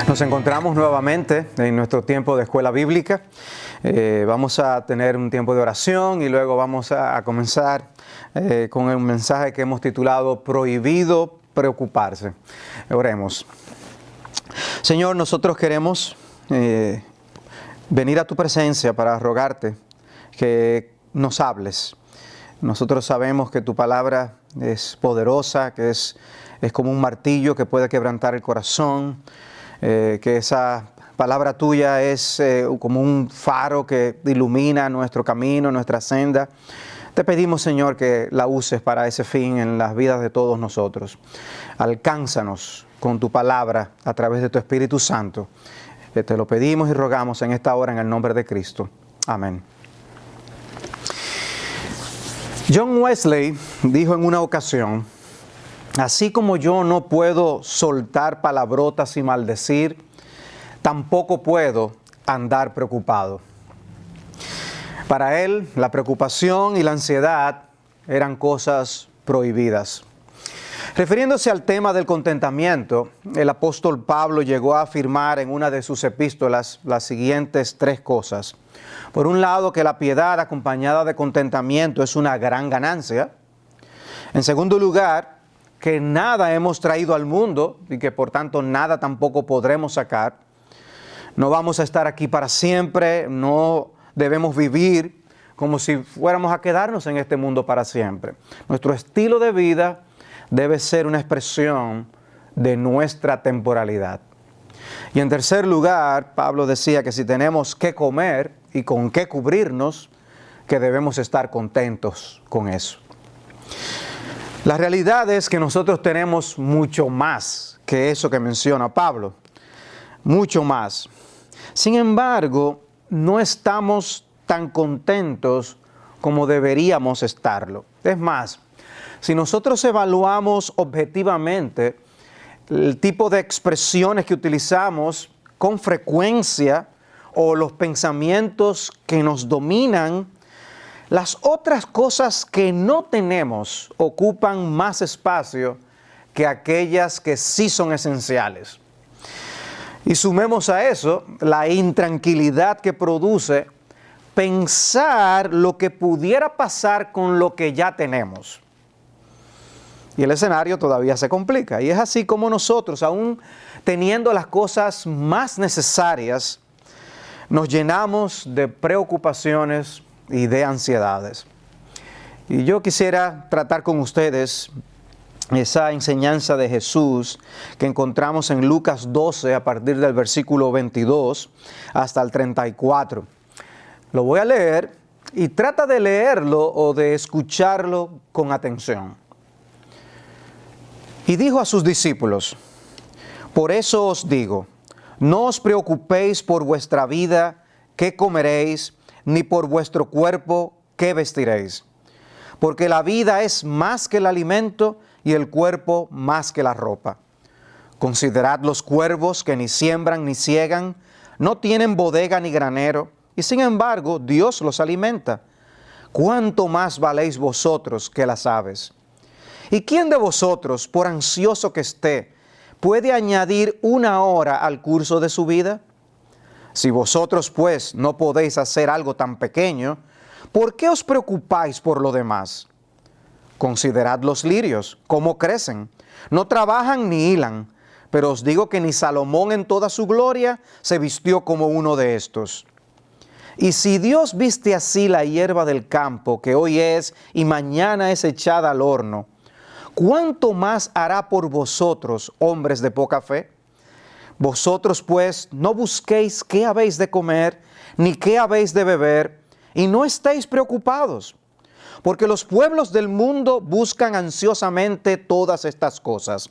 Nos encontramos nuevamente en nuestro tiempo de escuela bíblica. Vamos a tener un tiempo de oración y luego vamos a comenzar con un mensaje que hemos titulado Prohibido preocuparse. Oremos. Señor, nosotros queremos venir a tu presencia para rogarte que nos hables. Nosotros sabemos que tu palabra es poderosa, que es como un martillo que puede quebrantar el corazón. Que esa palabra tuya es como un faro que ilumina nuestro camino, nuestra senda. Te pedimos, Señor, que la uses para ese fin en las vidas de todos nosotros. Alcánzanos con tu palabra a través de tu Espíritu Santo. Te lo pedimos y rogamos en esta hora en el nombre de Cristo. Amén. John Wesley dijo en una ocasión: así como yo no puedo soltar palabrotas y maldecir, tampoco puedo andar preocupado. Para él, la preocupación y la ansiedad eran cosas prohibidas. Refiriéndose al tema del contentamiento, el apóstol Pablo llegó a afirmar en una de sus epístolas las siguientes tres cosas. Por un lado, que la piedad acompañada de contentamiento es una gran ganancia. En segundo lugar, que nada hemos traído al mundo y que por tanto nada tampoco podremos sacar. No vamos a estar aquí para siempre, no debemos vivir como si fuéramos a quedarnos en este mundo para siempre. Nuestro estilo de vida debe ser una expresión de nuestra temporalidad. Y en tercer lugar, Pablo decía que si tenemos qué comer y con qué cubrirnos, que debemos estar contentos con eso. La realidad es que nosotros tenemos mucho más que eso que menciona Pablo, mucho más. Sin embargo, no estamos tan contentos como deberíamos estarlo. Es más, si nosotros evaluamos objetivamente el tipo de expresiones que utilizamos con frecuencia o los pensamientos que nos dominan, las otras cosas que no tenemos ocupan más espacio que aquellas que sí son esenciales. Y sumemos a eso la intranquilidad que produce pensar lo que pudiera pasar con lo que ya tenemos. Y el escenario todavía se complica. Y es así como nosotros, aún teniendo las cosas más necesarias, nos llenamos de preocupaciones y de ansiedades. Y yo quisiera tratar con ustedes esa enseñanza de Jesús que encontramos en Lucas 12 a partir del versículo 22 hasta el 34. Lo voy a leer y trata de leerlo o de escucharlo con atención. Y dijo a sus discípulos: por eso os digo, no os preocupéis por vuestra vida, qué comeréis, ni por vuestro cuerpo, qué vestiréis. Porque la vida es más que el alimento y el cuerpo más que la ropa. Considerad los cuervos que ni siembran ni ciegan, no tienen bodega ni granero, y sin embargo Dios los alimenta. ¿Cuánto más valéis vosotros que las aves? ¿Y quién de vosotros, por ansioso que esté, puede añadir una hora al curso de su vida? Si vosotros pues no podéis hacer algo tan pequeño, ¿por qué os preocupáis por lo demás? Considerad los lirios, cómo crecen. No trabajan ni hilan, pero os digo que ni Salomón en toda su gloria se vistió como uno de estos. Y si Dios viste así la hierba del campo, que hoy es y mañana es echada al horno, ¿cuánto más hará por vosotros, hombres de poca fe? Vosotros pues no busquéis qué habéis de comer, ni qué habéis de beber, y no estéis preocupados, porque los pueblos del mundo buscan ansiosamente todas estas cosas.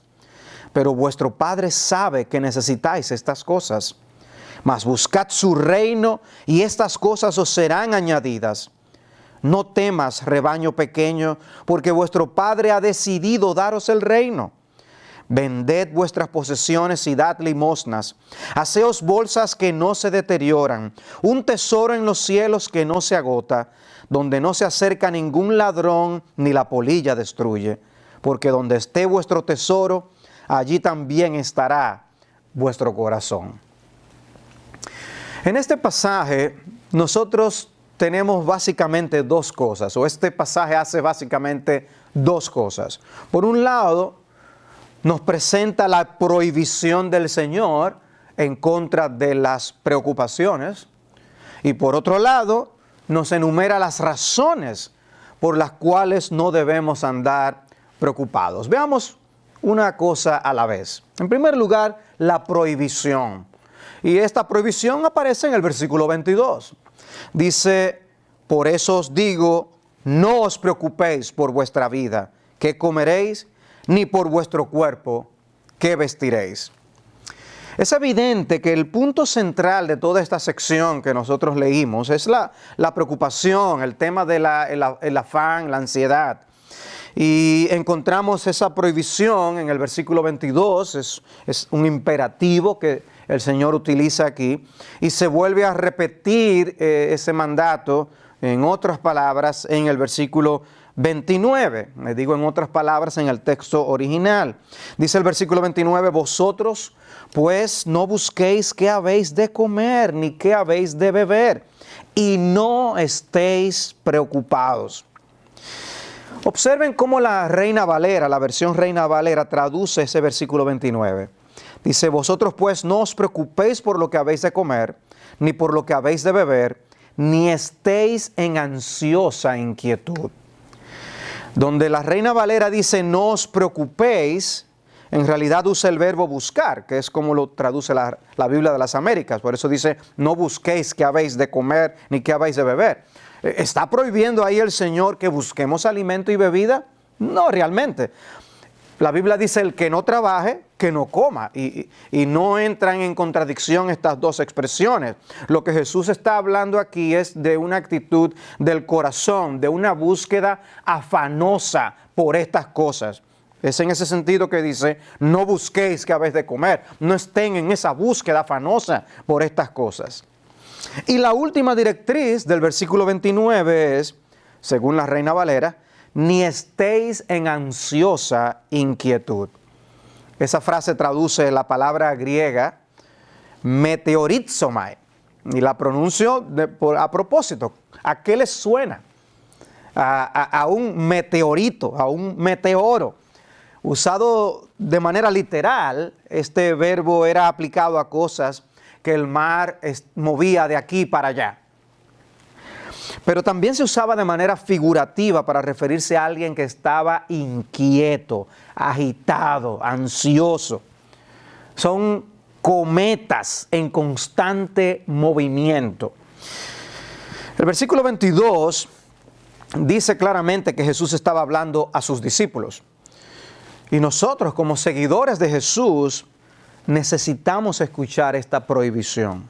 Pero vuestro Padre sabe que necesitáis estas cosas. Mas buscad su reino, y estas cosas os serán añadidas. No temas, rebaño pequeño, porque vuestro Padre ha decidido daros el reino. Vended vuestras posesiones y dad limosnas. Haceos bolsas que no se deterioran, un tesoro en los cielos que no se agota, donde no se acerca ningún ladrón ni la polilla destruye. Porque donde esté vuestro tesoro, allí también estará vuestro corazón. En este pasaje nosotros tenemos básicamente dos cosas, o este pasaje hace básicamente dos cosas. Por un lado, nos presenta la prohibición del Señor en contra de las preocupaciones, y por otro lado, nos enumera las razones por las cuales no debemos andar preocupados. Veamos una cosa a la vez. En primer lugar, la prohibición. Y esta prohibición aparece en el versículo 22. Dice, por eso os digo, no os preocupéis por vuestra vida, qué comeréis, ni por vuestro cuerpo, qué vestiréis. Es evidente que el punto central de toda esta sección que nosotros leímos es la preocupación, el tema del afán, la ansiedad. Y encontramos esa prohibición en el versículo 22, es un imperativo que el Señor utiliza aquí, y se vuelve a repetir ese mandato, en otras palabras, en el versículo 29. Me digo en otras palabras en el texto original. Dice el versículo 29, vosotros pues no busquéis qué habéis de comer, ni qué habéis de beber, y no estéis preocupados. Observen cómo la Reina Valera, la versión Reina Valera, traduce ese versículo 29. Dice, vosotros pues no os preocupéis por lo que habéis de comer, ni por lo que habéis de beber, ni estéis en ansiosa inquietud. Donde la Reina Valera dice, no os preocupéis, en realidad usa el verbo buscar, que es como lo traduce la Biblia de las Américas. Por eso dice, no busquéis qué habéis de comer, ni qué habéis de beber. ¿Está prohibiendo ahí el Señor que busquemos alimento y bebida? No, realmente. La Biblia dice, el que no trabaje, que no coma. Y no entran en contradicción estas dos expresiones. Lo que Jesús está hablando aquí es de una actitud del corazón, de una búsqueda afanosa por estas cosas. Es en ese sentido que dice, no busquéis qué habéis de comer. No estén en esa búsqueda afanosa por estas cosas. Y la última directriz del versículo 29 es, según la Reina Valera, ni estéis en ansiosa inquietud. Esa frase traduce la palabra griega meteorizomai. Y la pronuncio a propósito. ¿A qué les suena? A un meteorito, a un meteoro. Usado de manera literal, este verbo era aplicado a cosas que el mar movía de aquí para allá. Pero también se usaba de manera figurativa para referirse a alguien que estaba inquieto, agitado, ansioso. Son cometas en constante movimiento. El versículo 22 dice claramente que Jesús estaba hablando a sus discípulos. Y nosotros, como seguidores de Jesús, necesitamos escuchar esta prohibición.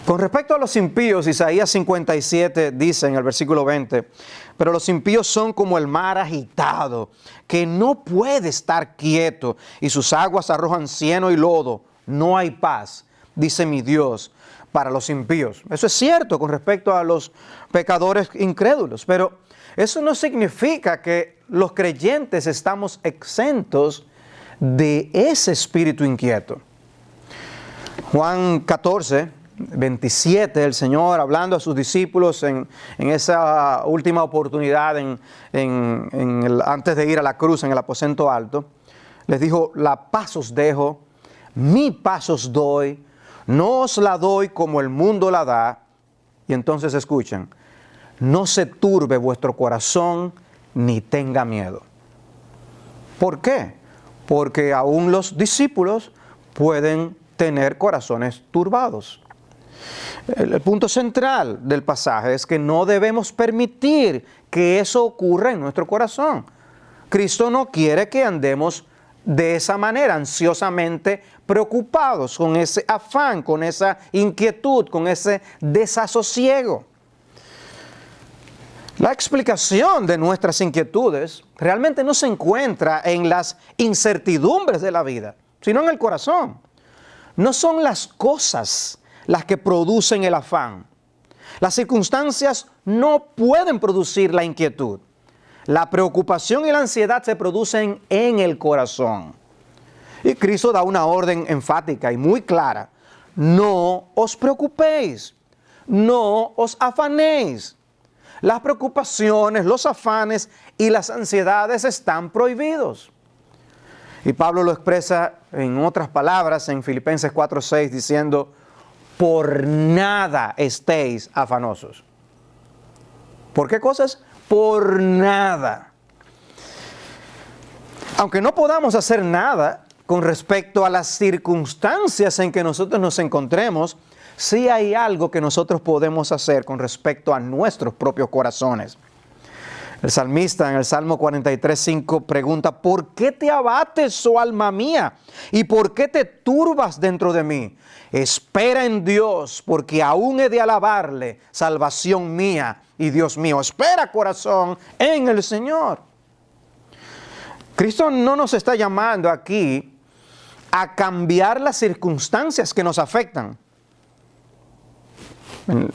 Con respecto a los impíos, Isaías 57 dice en el versículo 20, pero los impíos son como el mar agitado, que no puede estar quieto, y sus aguas arrojan cieno y lodo. No hay paz, dice mi Dios, para los impíos. Eso es cierto con respecto a los pecadores incrédulos, pero eso no significa que los creyentes estamos exentos de ese espíritu inquieto. Juan 14, 27, el Señor hablando a sus discípulos en esa última oportunidad antes de ir a la cruz en el aposento alto, les dijo, la paz os dejo, mi paz os doy, no os la doy como el mundo la da. Y entonces escuchen, no se turbe vuestro corazón ni tenga miedo. ¿Por qué? Porque aún los discípulos pueden tener corazones turbados. El punto central del pasaje es que no debemos permitir que eso ocurra en nuestro corazón. Cristo no quiere que andemos de esa manera, ansiosamente preocupados, con ese afán, con esa inquietud, con ese desasosiego. La explicación de nuestras inquietudes realmente no se encuentra en las incertidumbres de la vida, sino en el corazón. No son las cosas las que producen el afán. Las circunstancias no pueden producir la inquietud. La preocupación y la ansiedad se producen en el corazón. Y Cristo da una orden enfática y muy clara. No os preocupéis, no os afanéis. Las preocupaciones, los afanes y las ansiedades están prohibidos. Y Pablo lo expresa en otras palabras en Filipenses 4:6 diciendo, por nada estéis afanosos. ¿Por qué cosas? Por nada. Aunque no podamos hacer nada con respecto a las circunstancias en que nosotros nos encontremos, sí hay algo que nosotros podemos hacer con respecto a nuestros propios corazones. El salmista en el Salmo 43:5 pregunta, ¿por qué te abates, oh alma mía? ¿Y por qué te turbas dentro de mí? Espera en Dios, porque aún he de alabarle, salvación mía y Dios mío. Espera, corazón, en el Señor. Cristo no nos está llamando aquí a cambiar las circunstancias que nos afectan.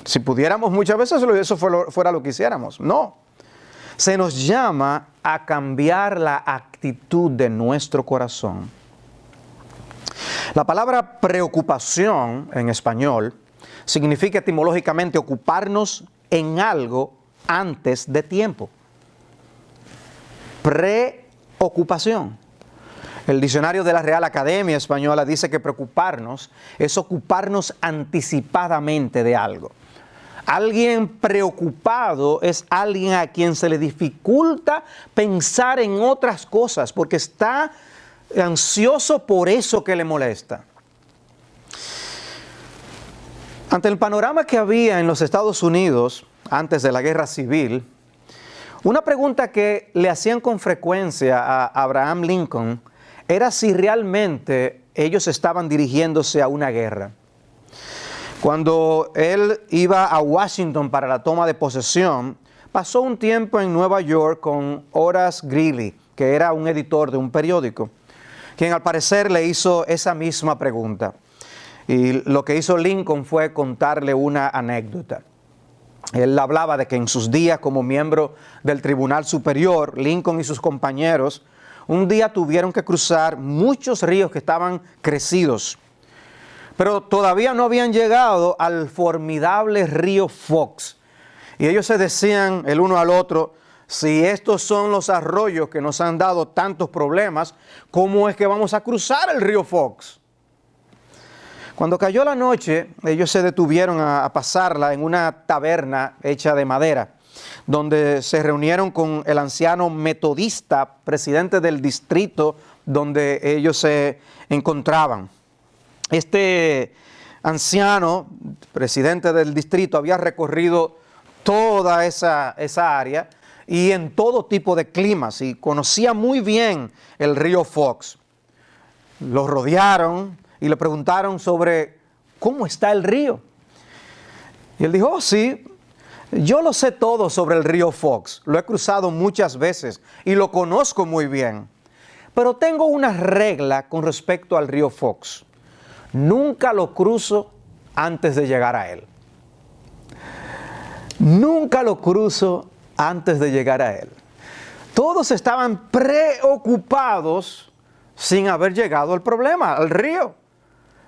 Si pudiéramos muchas veces eso fuera lo que hiciéramos. No. Se nos llama a cambiar la actitud de nuestro corazón. La palabra preocupación en español significa etimológicamente ocuparnos en algo antes de tiempo. Preocupación. El diccionario de la Real Academia Española dice que preocuparnos es ocuparnos anticipadamente de algo. Alguien preocupado es alguien a quien se le dificulta pensar en otras cosas porque está ansioso por eso que le molesta. Ante el panorama que había en los Estados Unidos antes de la Guerra Civil, una pregunta que le hacían con frecuencia a Abraham Lincoln era si realmente ellos estaban dirigiéndose a una guerra. Cuando él iba a Washington para la toma de posesión, pasó un tiempo en Nueva York con Horace Greeley, que era un editor de un periódico, quien al parecer le hizo esa misma pregunta. Y lo que hizo Lincoln fue contarle una anécdota. Él hablaba de que en sus días como miembro del Tribunal Superior, Lincoln y sus compañeros un día tuvieron que cruzar muchos ríos que estaban crecidos, pero todavía no habían llegado al formidable río Fox. Y ellos se decían el uno al otro, si estos son los arroyos que nos han dado tantos problemas, ¿cómo es que vamos a cruzar el río Fox? Cuando cayó la noche, ellos se detuvieron a pasarla en una taberna hecha de madera, donde se reunieron con el anciano metodista, presidente del distrito donde ellos se encontraban. Este anciano, presidente del distrito, había recorrido toda esa área y en todo tipo de climas y conocía muy bien el río Fox. Lo rodearon y le preguntaron sobre cómo está el río. Y él dijo, oh, sí, yo lo sé todo sobre el río Fox. Lo he cruzado muchas veces y lo conozco muy bien. Pero tengo una regla con respecto al río Fox. Nunca lo cruzo antes de llegar a él. Nunca lo cruzo antes de llegar a él. Todos estaban preocupados sin haber llegado al problema, al río.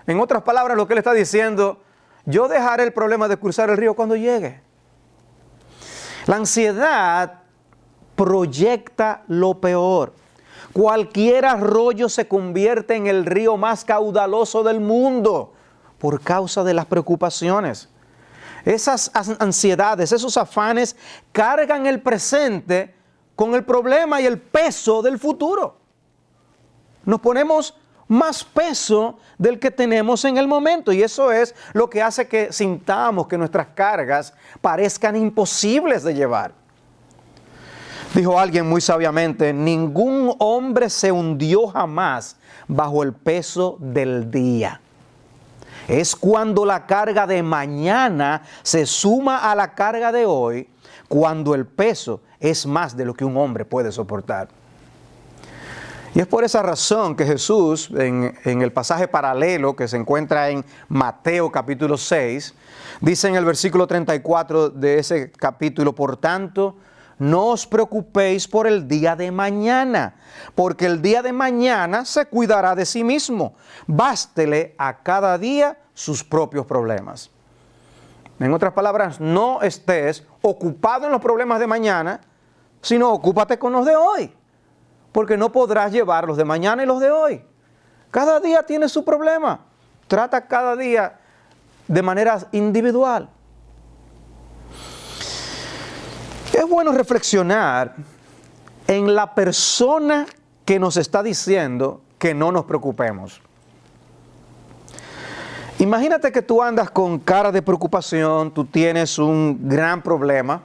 En otras palabras, lo que él está diciendo, yo dejaré el problema de cruzar el río cuando llegue. La ansiedad proyecta lo peor. Cualquier arroyo se convierte en el río más caudaloso del mundo por causa de las preocupaciones. Esas ansiedades, esos afanes cargan el presente con el problema y el peso del futuro. Nos ponemos más peso del que tenemos en el momento y eso es lo que hace que sintamos que nuestras cargas parezcan imposibles de llevar. Dijo alguien muy sabiamente, ningún hombre se hundió jamás bajo el peso del día. Es cuando la carga de mañana se suma a la carga de hoy, cuando el peso es más de lo que un hombre puede soportar. Y es por esa razón que Jesús, en el pasaje paralelo que se encuentra en Mateo capítulo 6, dice en el versículo 34 de ese capítulo, por tanto, no os preocupéis por el día de mañana, porque el día de mañana se cuidará de sí mismo. Bástele a cada día sus propios problemas. En otras palabras, no estés ocupado en los problemas de mañana, sino ocúpate con los de hoy, porque no podrás llevar los de mañana y los de hoy. Cada día tiene su problema. Trata cada día de manera individual. Es bueno reflexionar en la persona que nos está diciendo que no nos preocupemos. Imagínate que tú andas con cara de preocupación, tú tienes un gran problema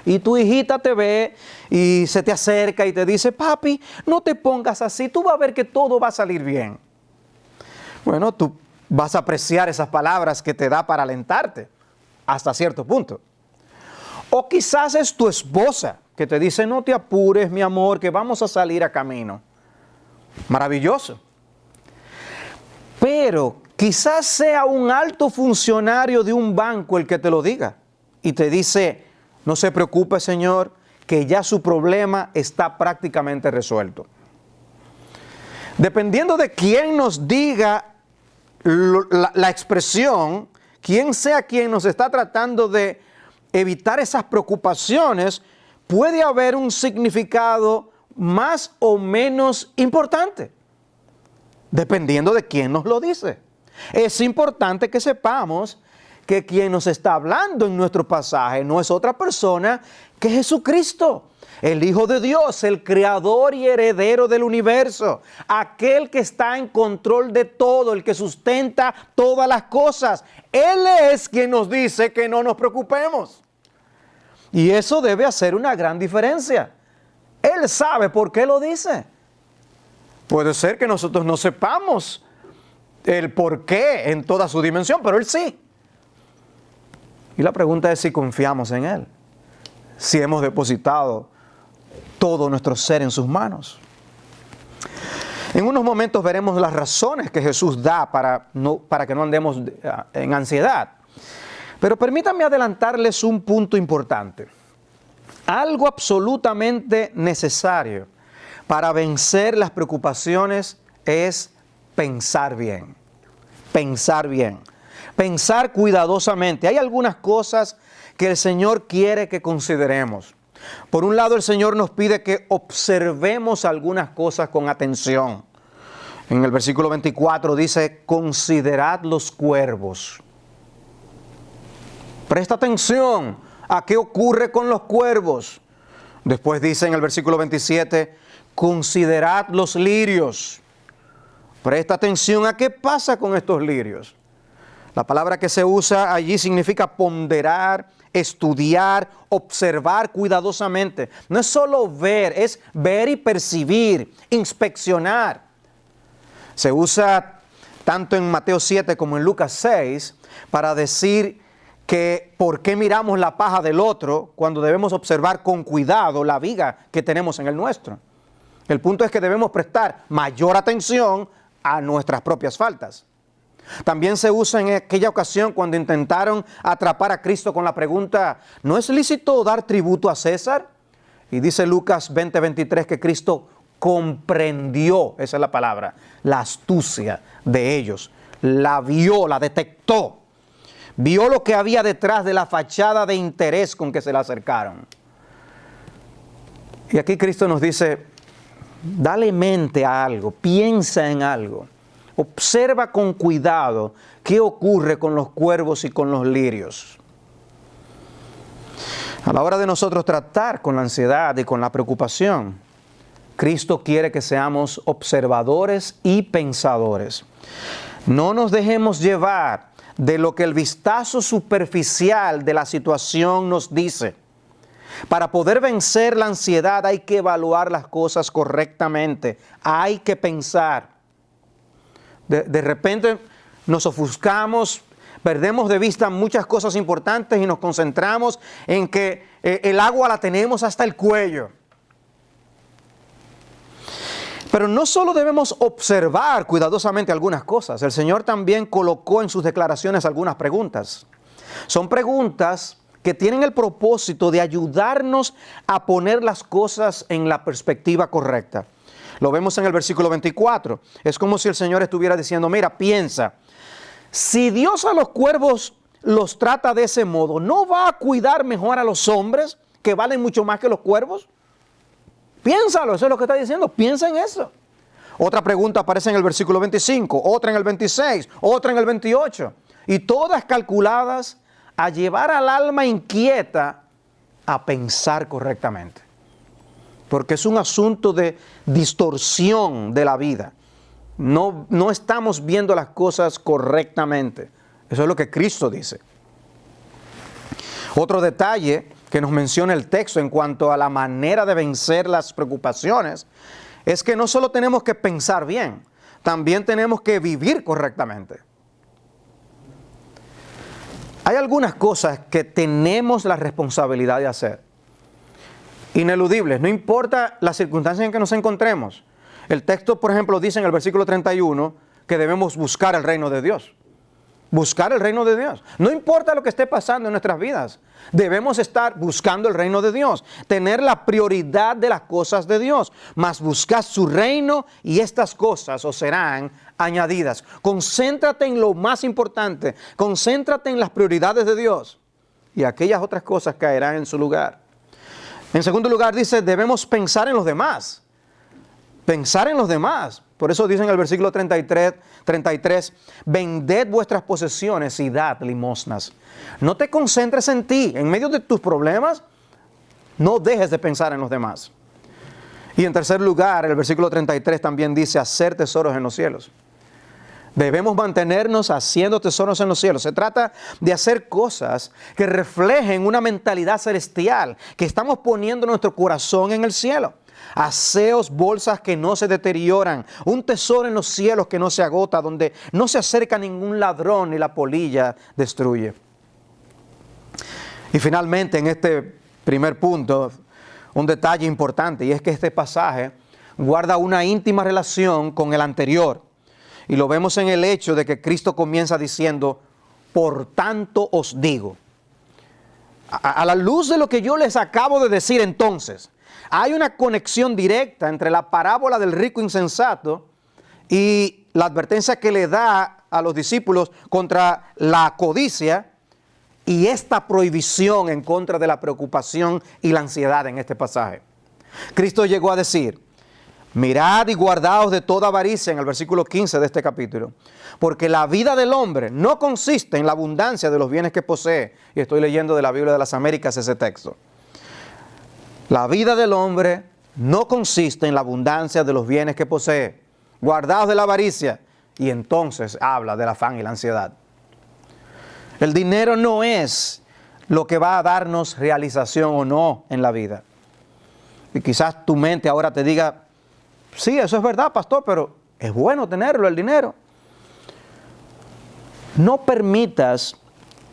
y tu hijita te ve y se te acerca y te dice, papi, no te pongas así, tú vas a ver que todo va a salir bien. Bueno, tú vas a apreciar esas palabras que te da para alentarte hasta cierto punto. O quizás es tu esposa que te dice, no te apures, mi amor, que vamos a salir a camino. Maravilloso. Pero quizás sea un alto funcionario de un banco el que te lo diga y te dice, no se preocupe, señor, que ya su problema está prácticamente resuelto. Dependiendo de quién nos diga la expresión, quién sea quien nos está tratando de evitar esas preocupaciones, puede haber un significado más o menos importante, dependiendo de quién nos lo dice. Es importante que sepamos que quien nos está hablando en nuestro pasaje no es otra persona que Jesucristo, el Hijo de Dios, el creador y heredero del universo, aquel que está en control de todo, el que sustenta todas las cosas. Él es quien nos dice que no nos preocupemos. Y eso debe hacer una gran diferencia. Él sabe por qué lo dice. Puede ser que nosotros no sepamos el por qué en toda su dimensión, pero Él sí. Y la pregunta es si confiamos en Él, si hemos depositado todo nuestro ser en sus manos. En unos momentos veremos las razones que Jesús da para que no andemos en ansiedad. Pero permítanme adelantarles un punto importante. Algo absolutamente necesario para vencer las preocupaciones es pensar bien. Pensar bien. Pensar cuidadosamente. Hay algunas cosas que el Señor quiere que consideremos. Por un lado, el Señor nos pide que observemos algunas cosas con atención. En el versículo 24 dice, considerad los cuervos. Presta atención a qué ocurre con los cuervos. Después dice en el versículo 27, considerad los lirios. Presta atención a qué pasa con estos lirios. La palabra que se usa allí significa ponderar, estudiar, observar cuidadosamente. No es solo ver, es ver y percibir, inspeccionar. Se usa tanto en Mateo 7 como en Lucas 6 para decir que por qué miramos la paja del otro cuando debemos observar con cuidado la viga que tenemos en el nuestro. El punto es que debemos prestar mayor atención a nuestras propias faltas. También se usa en aquella ocasión cuando intentaron atrapar a Cristo con la pregunta, ¿no es lícito dar tributo a César? Y dice Lucas 20:23 que Cristo comprendió, esa es la palabra, la astucia de ellos. La vio, la detectó. Vio lo que había detrás de la fachada de interés con que se le acercaron. Y aquí Cristo nos dice, dale mente a algo, piensa en algo. Observa con cuidado qué ocurre con los cuervos y con los lirios. A la hora de nosotros tratar con la ansiedad y con la preocupación, Cristo quiere que seamos observadores y pensadores. No nos dejemos llevar de lo que el vistazo superficial de la situación nos dice. Para poder vencer la ansiedad hay que evaluar las cosas correctamente. Hay que pensar. De repente nos ofuscamos, perdemos de vista muchas cosas importantes y nos concentramos en que el agua la tenemos hasta el cuello. Pero no solo debemos observar cuidadosamente algunas cosas, el Señor también colocó en sus declaraciones algunas preguntas. Son preguntas que tienen el propósito de ayudarnos a poner las cosas en la perspectiva correcta. Lo vemos en el versículo 24. Es como si el Señor estuviera diciendo, mira, piensa, si Dios a los cuervos los trata de ese modo, ¿no va a cuidar mejor a los hombres que valen mucho más que los cuervos? Piénsalo, eso es lo que está diciendo, piensa en eso. Otra pregunta aparece en el versículo 25, otra en el 26, otra en el 28, y todas calculadas a llevar al alma inquieta a pensar correctamente. Porque es un asunto de distorsión de la vida. No estamos viendo las cosas correctamente. Eso es lo que Cristo dice. Otro detalle que nos menciona el texto en cuanto a la manera de vencer las preocupaciones es que no solo tenemos que pensar bien, también tenemos que vivir correctamente. Hay algunas cosas que tenemos la responsabilidad de hacer, ineludibles, no importa las circunstancias en que nos encontremos. El texto, por ejemplo, dice en el versículo 31 que debemos buscar el reino de Dios. Buscar el reino de Dios. No importa lo que esté pasando en nuestras vidas, debemos estar buscando el reino de Dios, tener la prioridad de las cosas de Dios, mas buscad su reino y estas cosas os serán añadidas. Concéntrate en lo más importante, concéntrate en las prioridades de Dios y aquellas otras cosas caerán en su lugar. En segundo lugar dice, debemos pensar en los demás. Pensar en los demás. Por eso dice en el versículo 33, vended vuestras posesiones y dad limosnas. No te concentres en ti. En medio de tus problemas, no dejes de pensar en los demás. Y en tercer lugar, el versículo 33 también dice, hacer tesoros en los cielos. Debemos mantenernos haciendo tesoros en los cielos. Se trata de hacer cosas que reflejen una mentalidad celestial, que estamos poniendo nuestro corazón en el cielo. Aseos, bolsas que no se deterioran, un tesoro en los cielos que no se agota, donde no se acerca ningún ladrón y la polilla destruye. Y finalmente, en este primer punto, un detalle importante, y es que este pasaje guarda una íntima relación con el anterior. Y lo vemos en el hecho de que Cristo comienza diciendo, por tanto os digo. A la luz de lo que yo les acabo de decir entonces, hay una conexión directa entre la parábola del rico insensato y la advertencia que le da a los discípulos contra la codicia y esta prohibición en contra de la preocupación y la ansiedad en este pasaje. Cristo llegó a decir, mirad y guardaos de toda avaricia en el versículo 15 de este capítulo, porque la vida del hombre no consiste en la abundancia de los bienes que posee. Y estoy leyendo de la Biblia de las Américas ese texto. La vida del hombre no consiste en la abundancia de los bienes que posee. Guardaos de la avaricia. Y entonces habla del afán y la ansiedad. El dinero no es lo que va a darnos realización o no en la vida. Y quizás tu mente ahora te diga, sí, eso es verdad, pastor, pero es bueno tenerlo, el dinero. No permitas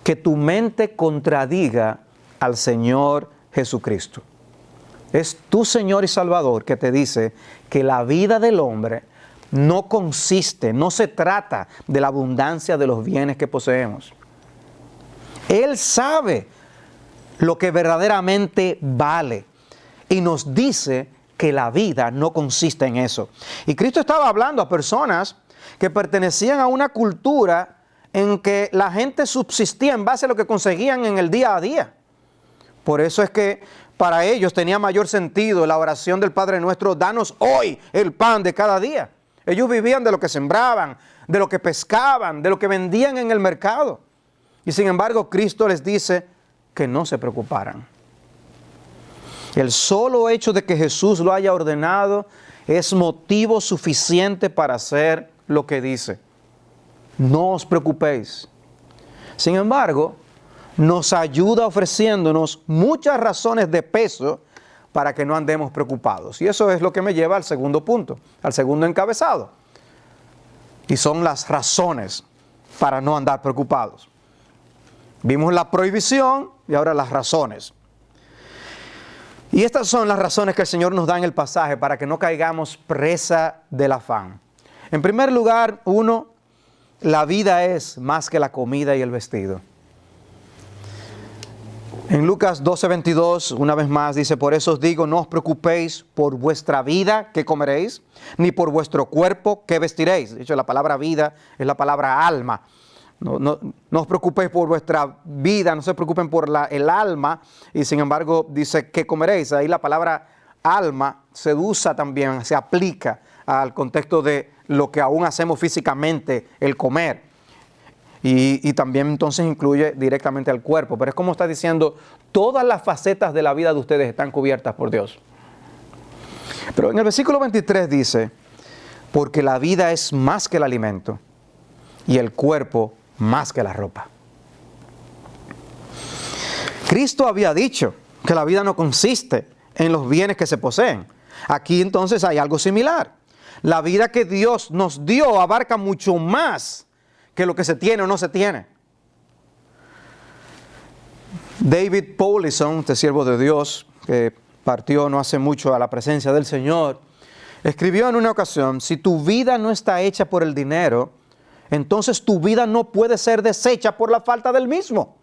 que tu mente contradiga al Señor Jesucristo. Es tu Señor y Salvador que te dice que la vida del hombre no consiste, no se trata de la abundancia de los bienes que poseemos. Él sabe lo que verdaderamente vale y nos dice que la vida no consiste en eso. Y Cristo estaba hablando a personas que pertenecían a una cultura en que la gente subsistía en base a lo que conseguían en el día a día. Por eso es que para ellos tenía mayor sentido la oración del Padre Nuestro, danos hoy el pan de cada día. Ellos vivían de lo que sembraban, de lo que pescaban, de lo que vendían en el mercado. Y sin embargo, Cristo les dice que no se preocuparan. El solo hecho de que Jesús lo haya ordenado es motivo suficiente para hacer lo que dice. No os preocupéis. Sin embargo, nos ayuda ofreciéndonos muchas razones de peso para que no andemos preocupados. Y eso es lo que me lleva al segundo punto, al segundo encabezado. Y son las razones para no andar preocupados. Vimos la prohibición y ahora las razones. Y estas son las razones que el Señor nos da en el pasaje para que no caigamos presa del afán. En primer lugar, 1, la vida es más que la comida y el vestido. En Lucas 12:22, una vez más, dice, por eso os digo, no os preocupéis por vuestra vida, qué comeréis, ni por vuestro cuerpo, qué vestiréis. De hecho, la palabra vida es la palabra alma. No os preocupéis por vuestra vida, no se preocupen por el alma, y sin embargo dice, ¿qué comeréis? Ahí la palabra alma se usa también, se aplica al contexto de lo que aún hacemos físicamente, el comer. Y también entonces incluye directamente al cuerpo. Pero es como está diciendo, todas las facetas de la vida de ustedes están cubiertas por Dios. Pero en el versículo 23 dice, porque la vida es más que el alimento y el cuerpo más que la ropa. Cristo había dicho que la vida no consiste en los bienes que se poseen. Aquí entonces hay algo similar. La vida que Dios nos dio abarca mucho más que lo que se tiene o no se tiene. David Powlison, este siervo de Dios, que partió no hace mucho a la presencia del Señor, escribió en una ocasión, si tu vida no está hecha por el dinero, entonces tu vida no puede ser deshecha por la falta del mismo.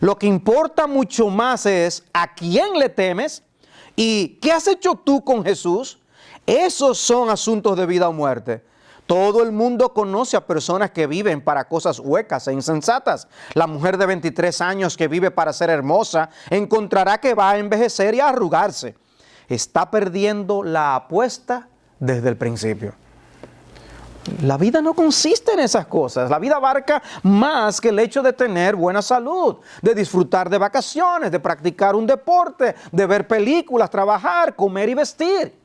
Lo que importa mucho más es a quién le temes y qué has hecho tú con Jesús. Esos son asuntos de vida o muerte. Todo el mundo conoce a personas que viven para cosas huecas e insensatas. La mujer de 23 años que vive para ser hermosa encontrará que va a envejecer y a arrugarse. Está perdiendo la apuesta desde el principio. La vida no consiste en esas cosas. La vida abarca más que el hecho de tener buena salud, de disfrutar de vacaciones, de practicar un deporte, de ver películas, trabajar, comer y vestir.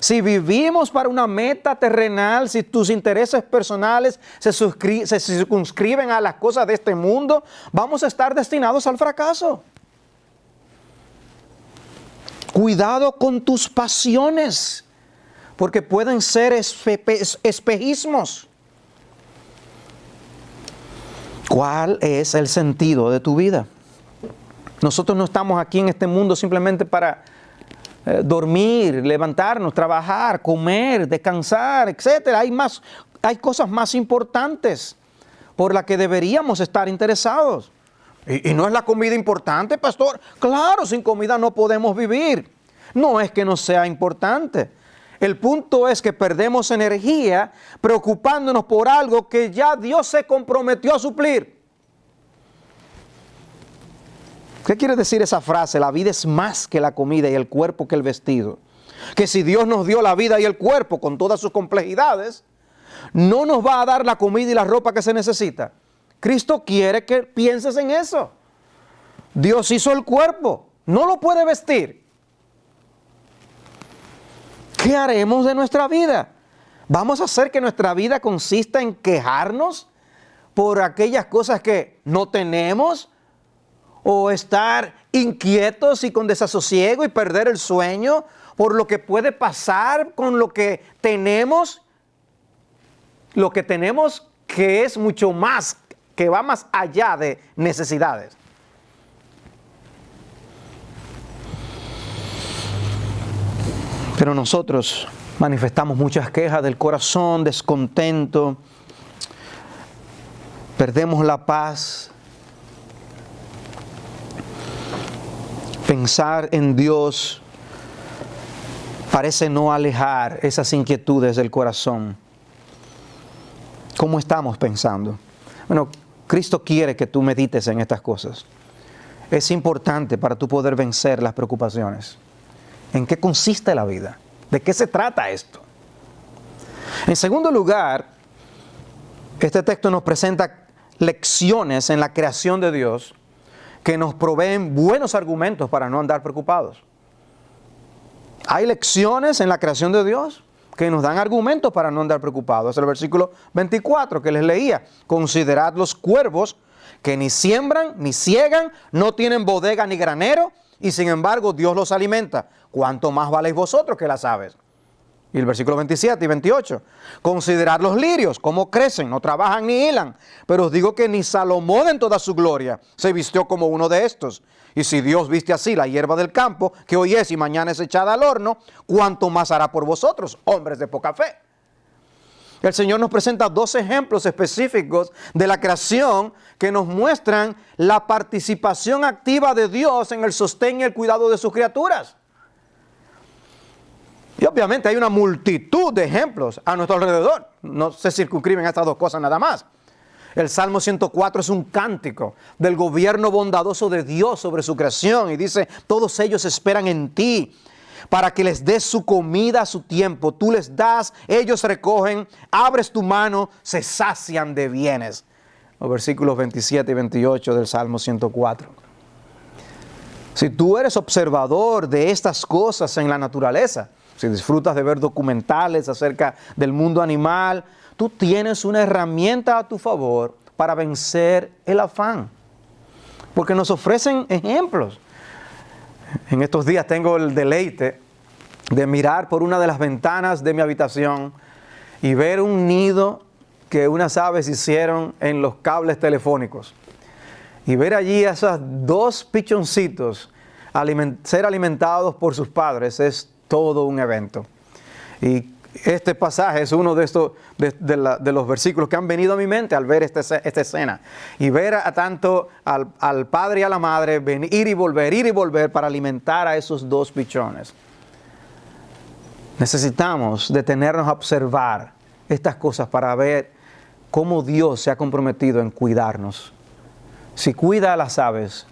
Si vivimos para una meta terrenal, si tus intereses personales se circunscriben a las cosas de este mundo, vamos a estar destinados al fracaso. Cuidado con tus pasiones, porque pueden ser espejismos. ¿Cuál es el sentido de tu vida? Nosotros no estamos aquí en este mundo simplemente para dormir, levantarnos, trabajar, comer, descansar, etc. Hay cosas más importantes por las que deberíamos estar interesados. ¿Y no es la comida importante, pastor? Claro, sin comida no podemos vivir. No es que no sea importante. El punto es que perdemos energía preocupándonos por algo que ya Dios se comprometió a suplir. ¿Qué quiere decir esa frase? La vida es más que la comida y el cuerpo que el vestido. Que si Dios nos dio la vida y el cuerpo con todas sus complejidades, no nos va a dar la comida y la ropa que se necesita. Cristo quiere que pienses en eso. Dios hizo el cuerpo, no lo puede vestir. ¿Qué haremos de nuestra vida? ¿Vamos a hacer que nuestra vida consista en quejarnos por aquellas cosas que no tenemos? ¿O estar inquietos y con desasosiego y perder el sueño por lo que puede pasar con lo que tenemos? Lo que tenemos que es mucho más, que va más allá de necesidades. Pero nosotros manifestamos muchas quejas del corazón, descontento, perdemos la paz. Pensar en Dios parece no alejar esas inquietudes del corazón. ¿Cómo estamos pensando? Bueno, Cristo quiere que tú medites en estas cosas. Es importante para tú poder vencer las preocupaciones. ¿En qué consiste la vida? ¿De qué se trata esto? En segundo lugar, este texto nos presenta lecciones en la creación de Dios que nos proveen buenos argumentos para no andar preocupados. Hay lecciones en la creación de Dios que nos dan argumentos para no andar preocupados. Es el versículo 24 que les leía. Considerad los cuervos que ni siembran, ni ciegan, no tienen bodega ni granero, y sin embargo Dios los alimenta. ¿Cuánto más valéis vosotros que las aves? Y el versículo 27 y 28. Considerad los lirios, cómo crecen, no trabajan ni hilan. Pero os digo que ni Salomón en toda su gloria se vistió como uno de estos. Y si Dios viste así la hierba del campo, que hoy es y mañana es echada al horno, ¿cuánto más hará por vosotros, hombres de poca fe? El Señor nos presenta dos ejemplos específicos de la creación que nos muestran la participación activa de Dios en el sostén y el cuidado de sus criaturas. Y obviamente hay una multitud de ejemplos a nuestro alrededor. No se circunscriben a estas dos cosas nada más. El Salmo 104 es un cántico del gobierno bondadoso de Dios sobre su creación. Y dice, todos ellos esperan en ti para que les des su comida a su tiempo. Tú les das, ellos recogen, abres tu mano, se sacian de bienes. Los versículos 27 y 28 del Salmo 104. Si tú eres observador de estas cosas en la naturaleza, si disfrutas de ver documentales acerca del mundo animal, tú tienes una herramienta a tu favor para vencer el afán. Porque nos ofrecen ejemplos. En estos días tengo el deleite de mirar por una de las ventanas de mi habitación y ver un nido que unas aves hicieron en los cables telefónicos. Y ver allí a esos dos pichoncitos ser alimentados por sus padres es todo un evento. Y este pasaje es uno de estos de los versículos que han venido a mi mente al ver esta escena. Y ver a tanto al padre y a la madre ir y volver para alimentar a esos dos pichones. Necesitamos detenernos a observar estas cosas para ver cómo Dios se ha comprometido en cuidarnos. Si cuida a las aves,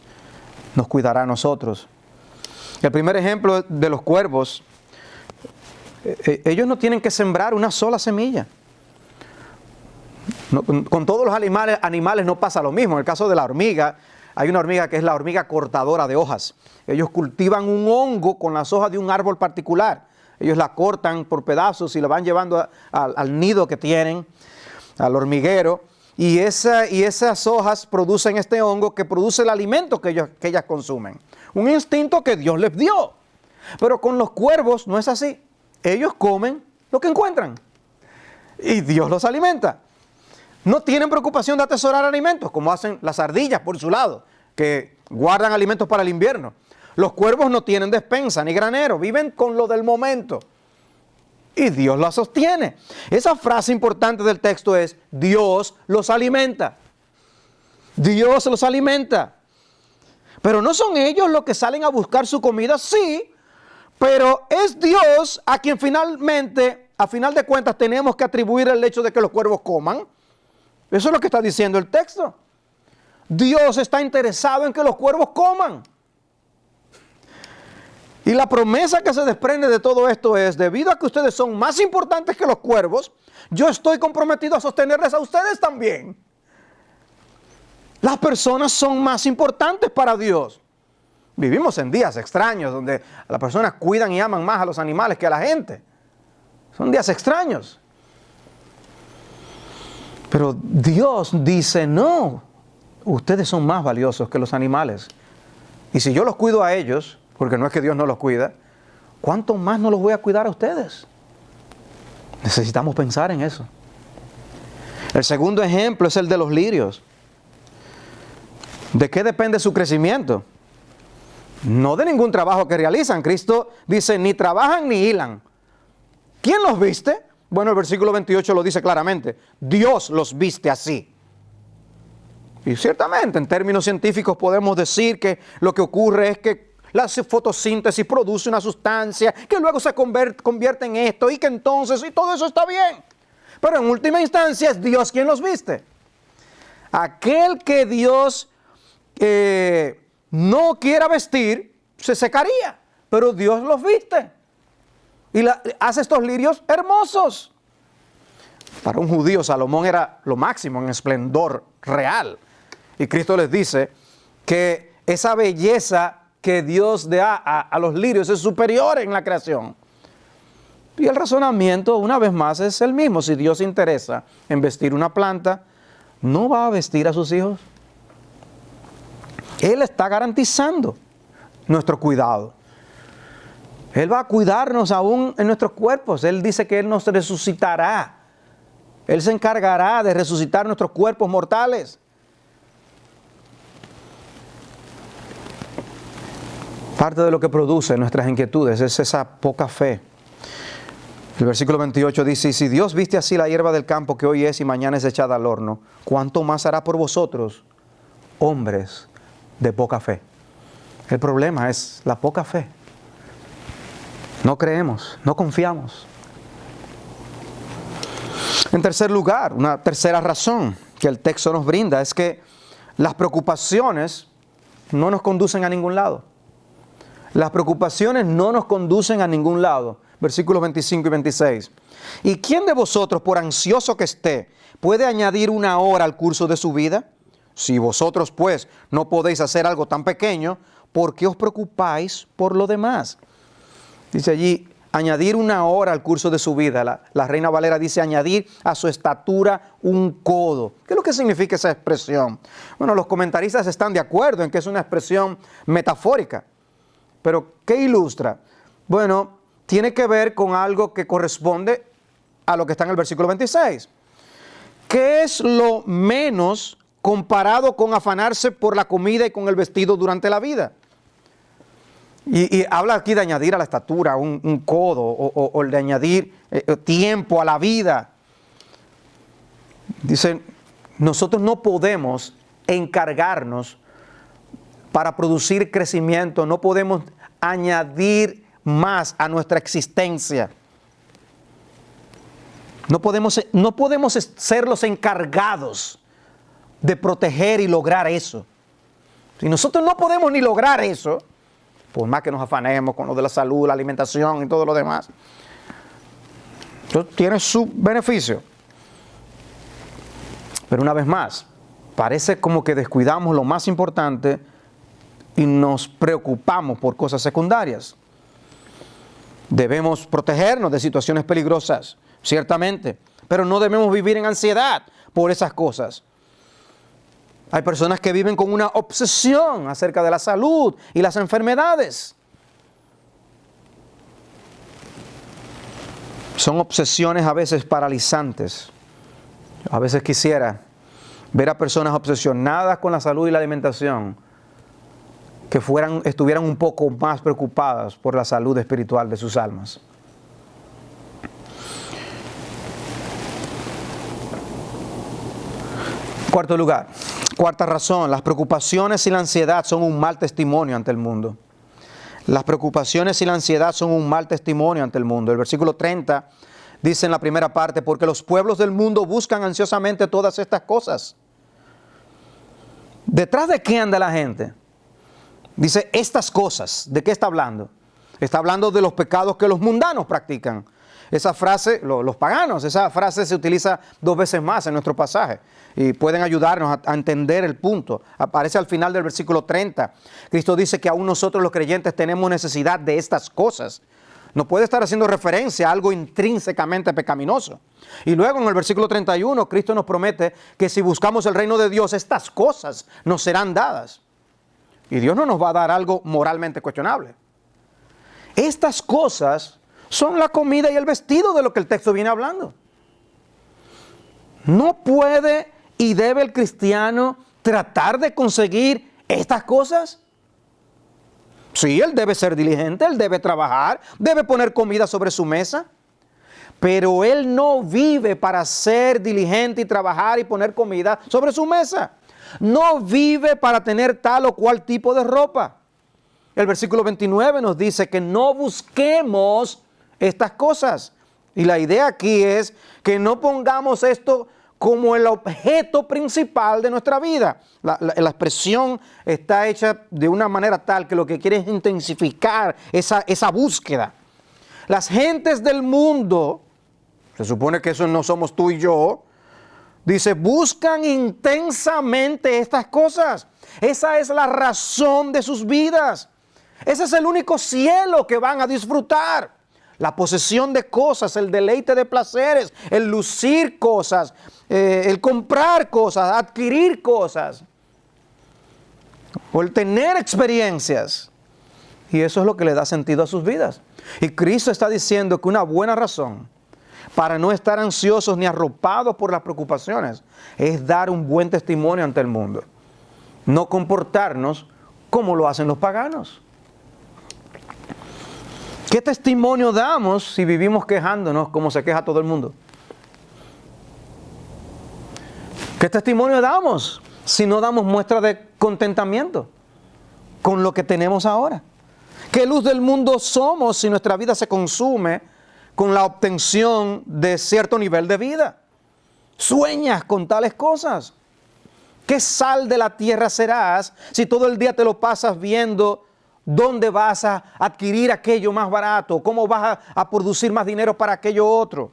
nos cuidará a nosotros. El primer ejemplo de los cuervos, ellos no tienen que sembrar una sola semilla. No, con todos los animales no pasa lo mismo. En el caso de la hormiga, hay una hormiga que es la hormiga cortadora de hojas. Ellos cultivan un hongo con las hojas de un árbol particular. Ellos la cortan por pedazos y la van llevando al nido que tienen, al hormiguero. Y esas hojas producen este hongo que produce el alimento que ellas consumen. Un instinto que Dios les dio. Pero con los cuervos no es así. Ellos comen lo que encuentran. Y Dios los alimenta. No tienen preocupación de atesorar alimentos, como hacen las ardillas por su lado, que guardan alimentos para el invierno. Los cuervos no tienen despensa ni granero, viven con lo del momento. Y Dios los sostiene. Esa frase importante del texto es, Dios los alimenta. Dios los alimenta. Pero no son ellos los que salen a buscar su comida, sí, pero es Dios a quien finalmente, a final de cuentas, tenemos que atribuir el hecho de que los cuervos coman. Eso es lo que está diciendo el texto. Dios está interesado en que los cuervos coman. Y la promesa que se desprende de todo esto es, debido a que ustedes son más importantes que los cuervos, yo estoy comprometido a sostenerles a ustedes también. Las personas son más importantes para Dios. Vivimos en días extraños donde las personas cuidan y aman más a los animales que a la gente. Son días extraños. Pero Dios dice, no, ustedes son más valiosos que los animales. Y si yo los cuido a ellos, porque no es que Dios no los cuida, ¿cuánto más no los voy a cuidar a ustedes? Necesitamos pensar en eso. El segundo ejemplo es el de los lirios. ¿De qué depende su crecimiento? No de ningún trabajo que realizan. Cristo dice, ni trabajan ni hilan. ¿Quién los viste? Bueno, el versículo 28 lo dice claramente. Dios los viste así. Y ciertamente, en términos científicos podemos decir que lo que ocurre es que la fotosíntesis produce una sustancia que luego se convierte en esto y que entonces, y todo eso está bien. Pero en última instancia es Dios quien los viste. Aquel que Dios no quiera vestir, se secaría. Pero Dios los viste. Y hace estos lirios hermosos. Para un judío, Salomón era lo máximo en esplendor real. Y Cristo les dice que esa belleza que Dios da a los lirios es superior en la creación. Y el razonamiento, una vez más, es el mismo. Si Dios se interesa en vestir una planta, ¿no va a vestir a sus hijos? Él está garantizando nuestro cuidado. Él va a cuidarnos aún en nuestros cuerpos. Él dice que Él nos resucitará. Él se encargará de resucitar nuestros cuerpos mortales. Parte de lo que produce nuestras inquietudes es esa poca fe. El versículo 28 dice, si Dios viste así la hierba del campo que hoy es y mañana es echada al horno, ¿cuánto más hará por vosotros, hombres de poca fe? El problema es la poca fe. No creemos, no confiamos. En tercer lugar, una tercera razón que el texto nos brinda es que las preocupaciones no nos conducen a ningún lado. Las preocupaciones no nos conducen a ningún lado. Versículos 25 y 26. ¿Y quién de vosotros, por ansioso que esté, puede añadir una hora al curso de su vida? Si vosotros, pues, no podéis hacer algo tan pequeño, ¿por qué os preocupáis por lo demás? Dice allí, añadir una hora al curso de su vida. La Reina Valera dice, añadir a su estatura un codo. ¿Qué es lo que significa esa expresión? Bueno, los comentaristas están de acuerdo en que es una expresión metafórica. Pero, ¿qué ilustra? Bueno, tiene que ver con algo que corresponde a lo que está en el versículo 26. ¿Qué es lo menos comparado con afanarse por la comida y con el vestido durante la vida? Y habla aquí de añadir a la estatura un codo o de añadir tiempo a la vida. Dice, nosotros no podemos encargarnos para producir crecimiento, no podemos añadir más a nuestra existencia. No podemos ser los encargados de proteger y lograr eso. Si nosotros no podemos ni lograr eso, por más que nos afanemos con lo de la salud, la alimentación y todo lo demás, eso tiene su beneficio. Pero una vez más, parece como que descuidamos lo más importante y nos preocupamos por cosas secundarias. Debemos protegernos de situaciones peligrosas, ciertamente, pero no debemos vivir en ansiedad por esas cosas. Hay personas que viven con una obsesión acerca de la salud y las enfermedades. Son obsesiones a veces paralizantes. A veces quisiera ver a personas obsesionadas con la salud y la alimentación que estuvieran un poco más preocupadas por la salud espiritual de sus almas. Cuarto lugar, cuarta razón, las preocupaciones y la ansiedad son un mal testimonio ante el mundo. Las preocupaciones y la ansiedad son un mal testimonio ante el mundo. El versículo 30 dice en la primera parte, porque los pueblos del mundo buscan ansiosamente todas estas cosas. ¿Detrás de qué anda la gente? Dice estas cosas. ¿De qué está hablando? Está hablando de los pecados que los mundanos practican. Esa frase, los paganos, esa frase se utiliza 2 veces más en nuestro pasaje y pueden ayudarnos a entender el punto. Aparece al final del versículo 30. Cristo dice que aún nosotros los creyentes tenemos necesidad de estas cosas. No puede estar haciendo referencia a algo intrínsecamente pecaminoso. Y luego en el versículo 31, Cristo nos promete que si buscamos el reino de Dios, estas cosas nos serán dadas. Y Dios no nos va a dar algo moralmente cuestionable. Estas cosas son la comida y el vestido de lo que el texto viene hablando. No puede y debe el cristiano tratar de conseguir estas cosas. Sí, él debe ser diligente, él debe trabajar, debe poner comida sobre su mesa. Pero él no vive para ser diligente y trabajar y poner comida sobre su mesa. No vive para tener tal o cual tipo de ropa. El versículo 29 nos dice que no busquemos estas cosas. Y la idea aquí es que no pongamos esto como el objeto principal de nuestra vida. La expresión está hecha de una manera tal que lo que quiere es intensificar esa búsqueda. Las gentes del mundo, se supone que eso no somos tú y yo, dice, buscan intensamente estas cosas. Esa es la razón de sus vidas. Ese es el único cielo que van a disfrutar. La posesión de cosas, el deleite de placeres, el lucir cosas, el comprar cosas, adquirir cosas, o el tener experiencias. Y eso es lo que le da sentido a sus vidas. Y Cristo está diciendo que una buena razón para no estar ansiosos ni arropados por las preocupaciones es dar un buen testimonio ante el mundo. No comportarnos como lo hacen los paganos. ¿Qué testimonio damos si vivimos quejándonos como se queja todo el mundo? ¿Qué testimonio damos si no damos muestra de contentamiento con lo que tenemos ahora? ¿Qué luz del mundo somos si nuestra vida se consume con la obtención de cierto nivel de vida? ¿Sueñas con tales cosas? ¿Qué sal de la tierra serás si todo el día te lo pasas viendo dónde vas a adquirir aquello más barato? ¿Cómo vas a producir más dinero para aquello otro?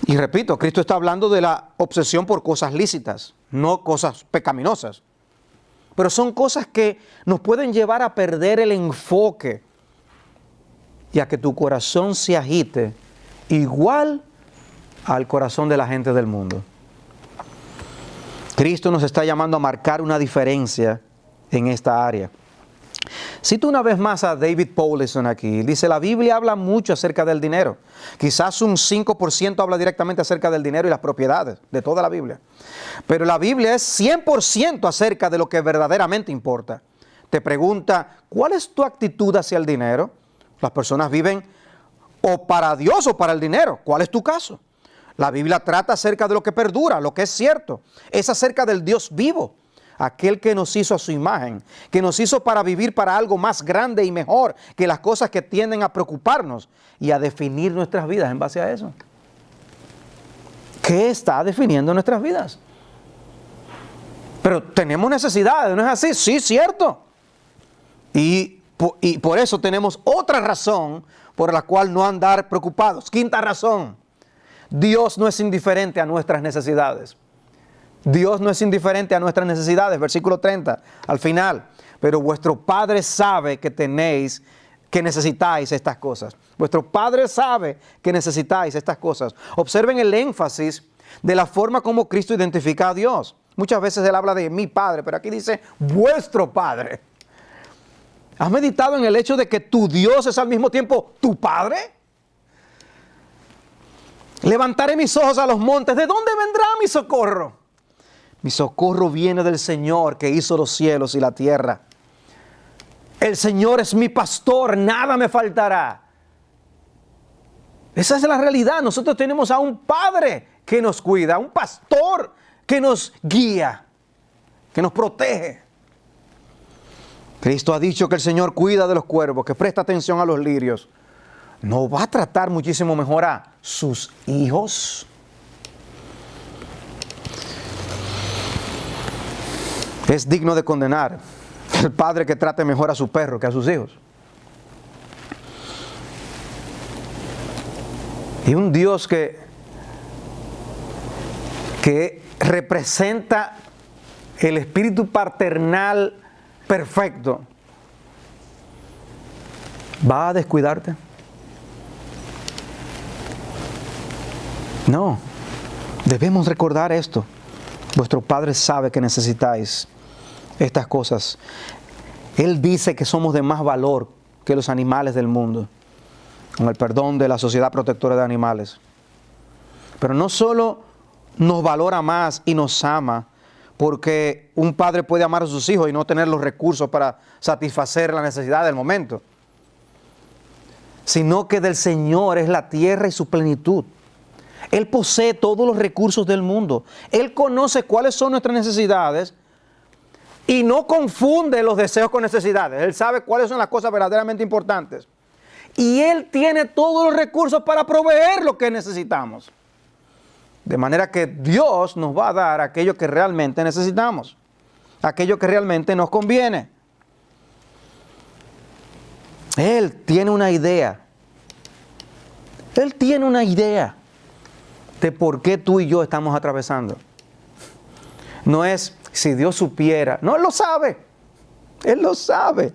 Y repito, Cristo está hablando de la obsesión por cosas lícitas, no cosas pecaminosas. Pero son cosas que nos pueden llevar a perder el enfoque y a que tu corazón se agite igual al corazón de la gente del mundo. Cristo nos está llamando a marcar una diferencia en esta área. Cito una vez más a David Powlison aquí. Dice, la Biblia habla mucho acerca del dinero. Quizás un 5% habla directamente acerca del dinero y las propiedades de toda la Biblia. Pero la Biblia es 100% acerca de lo que verdaderamente importa. Te pregunta, ¿cuál es tu actitud hacia el dinero? Las personas viven o para Dios o para el dinero. ¿Cuál es tu caso? La Biblia trata acerca de lo que perdura, lo que es cierto. Es acerca del Dios vivo. Aquel que nos hizo a su imagen, que nos hizo para vivir para algo más grande y mejor que las cosas que tienden a preocuparnos y a definir nuestras vidas en base a eso. ¿Qué está definiendo nuestras vidas? Pero tenemos necesidades, ¿no es así? Sí, cierto. Y por eso tenemos otra razón por la cual no andar preocupados. Quinta razón, Dios no es indiferente a nuestras necesidades. Dios no es indiferente a nuestras necesidades, versículo 30, al final. Pero vuestro Padre sabe que necesitáis estas cosas. Vuestro Padre sabe que necesitáis estas cosas. Observen el énfasis de la forma como Cristo identifica a Dios. Muchas veces Él habla de mi Padre, pero aquí dice vuestro Padre. ¿Has meditado en el hecho de que tu Dios es al mismo tiempo tu Padre? Levantaré mis ojos a los montes. ¿De dónde vendrá mi socorro? Mi socorro viene del Señor que hizo los cielos y la tierra. El Señor es mi pastor, nada me faltará. Esa es la realidad. Nosotros tenemos a un Padre que nos cuida, un pastor que nos guía, que nos protege. Cristo ha dicho que el Señor cuida de los cuervos, que presta atención a los lirios. ¿No va a tratar muchísimo mejor a sus hijos? Es digno de condenar el padre que trate mejor a su perro que a sus hijos. Y un Dios que representa el espíritu paternal perfecto, ¿va a descuidarte? No, debemos recordar esto. Vuestro Padre sabe que necesitáis estas cosas. Él dice que somos de más valor que los animales del mundo, con el perdón de la Sociedad Protectora de Animales. Pero no solo nos valora más y nos ama, porque un padre puede amar a sus hijos y no tener los recursos para satisfacer la necesidad del momento, sino que del Señor es la tierra y su plenitud. Él posee todos los recursos del mundo. Él conoce cuáles son nuestras necesidades y no confunde los deseos con necesidades. Él sabe cuáles son las cosas verdaderamente importantes. Y Él tiene todos los recursos para proveer lo que necesitamos. De manera que Dios nos va a dar aquello que realmente necesitamos, aquello que realmente nos conviene. Él tiene una idea. Él tiene una idea de por qué tú y yo estamos atravesando. No es si Dios supiera. No, Él lo sabe. Él lo sabe.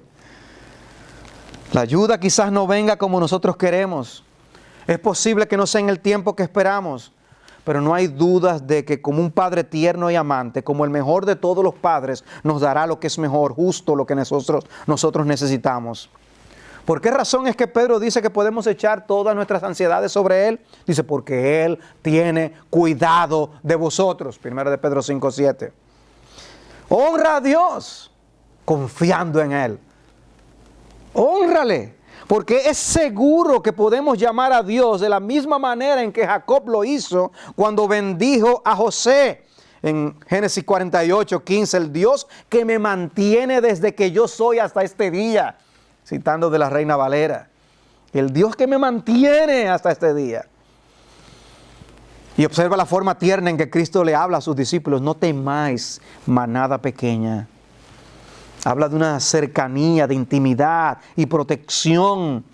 La ayuda quizás no venga como nosotros queremos. Es posible que no sea en el tiempo que esperamos. Pero no hay dudas de que como un Padre tierno y amante, como el mejor de todos los padres, nos dará lo que es mejor, justo lo que nosotros necesitamos. ¿Por qué razón es que Pedro dice que podemos echar todas nuestras ansiedades sobre Él? Dice, porque Él tiene cuidado de vosotros. 1 de Pedro 5:7. Honra a Dios confiando en Él. Hónrale, porque es seguro que podemos llamar a Dios de la misma manera en que Jacob lo hizo cuando bendijo a José. En Génesis 48:15, el Dios que me mantiene desde que yo soy hasta este día, citando de la Reina Valera, el Dios que me mantiene hasta este día. Y observa la forma tierna en que Cristo le habla a sus discípulos: no temáis, manada pequeña. Habla de una cercanía, de intimidad y protección.